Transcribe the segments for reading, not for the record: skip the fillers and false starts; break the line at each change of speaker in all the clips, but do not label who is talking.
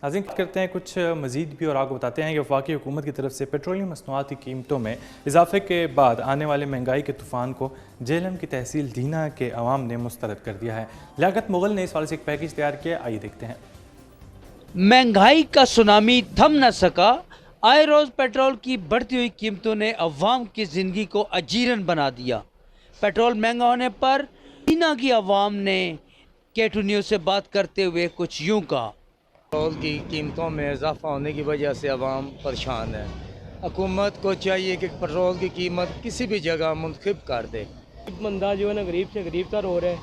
नाज़रीन करते हैं कुछ मज़ीद भी और आपको बताते हैं कि वफाकी हुकूमत की तरफ से पेट्रोलियम मसनूआत की कीमतों में इजाफे के बाद आने वाले महंगाई के तूफ़ान को जेहलम की तहसील दीना के अवाम ने मुस्तरद कर दिया है। लियाकत मुगल ने इस वाले से एक पैकेज तैयार किया, आइए देखते हैं।
महंगाई का सुनामी थम न सका। आए रोज पेट्रोल की बढ़ती हुई कीमतों ने अवाम की जिंदगी को अजीरन बना दिया। पेट्रोल महंगा होने पर दीना की अवाम ने K2 न्यूज़ से बात करते हुए कुछ यूं कहा।
पेट्रोल की कीमतों में इजाफा होने की वजह से आवाम परेशान है। हुकूमत को चाहिए कि पेट्रोल की कीमत किसी भी जगह मुंतखब कर दे।
बंदा जो है ना गरीब से गरीब तर हो रहा है,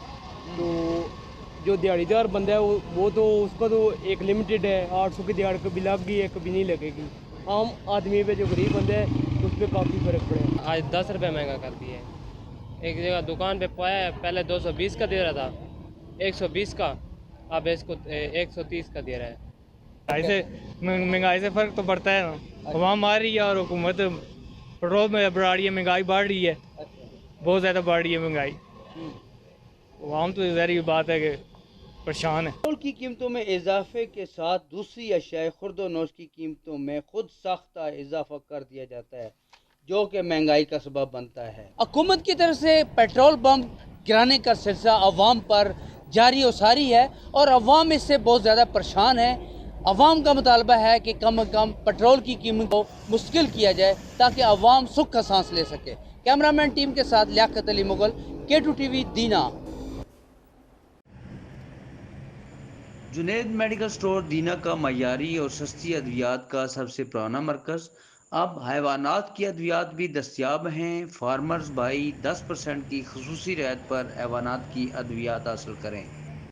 तो जो दिहाड़ीदार बंदा है वो तो उसका तो एक लिमिटेड है, 800 की दिहाड़ी कभी लग गई है कभी नहीं लगेगी। आम आदमी पे जो गरीब बंदा है उस पर काफ़ी फ़र्क पड़ेगा।
आज 10 रुपये महंगा कर दिया है। एक जगह दुकान पे पाया है, पहले 220 का दे रहा था, 120 का, अब इसको 130 का दे रहा है।
ऐसे महंगाई से फ़र्क तो पड़ता है ना। आवाम आ रही है और हुकूमत पेट्रोल में बढ़ा रही है, महंगाई बढ़ रही है, बहुत ज़्यादा बढ़ रही है महंगाई। आवाम तो ज़ाहिर बात है कि परेशान है।
पेट्रोल की कीमतों में इजाफे के साथ दूसरी अशिया खुर्द-ओ-नोश की कीमतों में खुद साख्ता इजाफा कर दिया जाता है, जो कि महंगाई का सबब बनता है। हुकूमत की तरफ से पेट्रोल पंप गिराने का सिलसिला अवाम पर जारी और सारी है और अवाम इससे बहुत ज़्यादा परेशान है। अवाम का मुतालबा है कि कम से कम पेट्रोल की कीमत को मुश्किल किया जाए ताकि अवाम सुख का सांस ले सके। कैमरामैन टीम के साथ लियाकत अली मुगल, K2 TV दीना। जुनैद मेडिकल स्टोर दीना का मयारी और सस्ती अद्वियात का सबसे पुराना मरकज़। अब हैवानात की अद्वियात भी दस्तियाब हैं। फार्मर्स भाई 10% की खसूसी रियायत पर हैवानात की अद्वियात हासिल करें।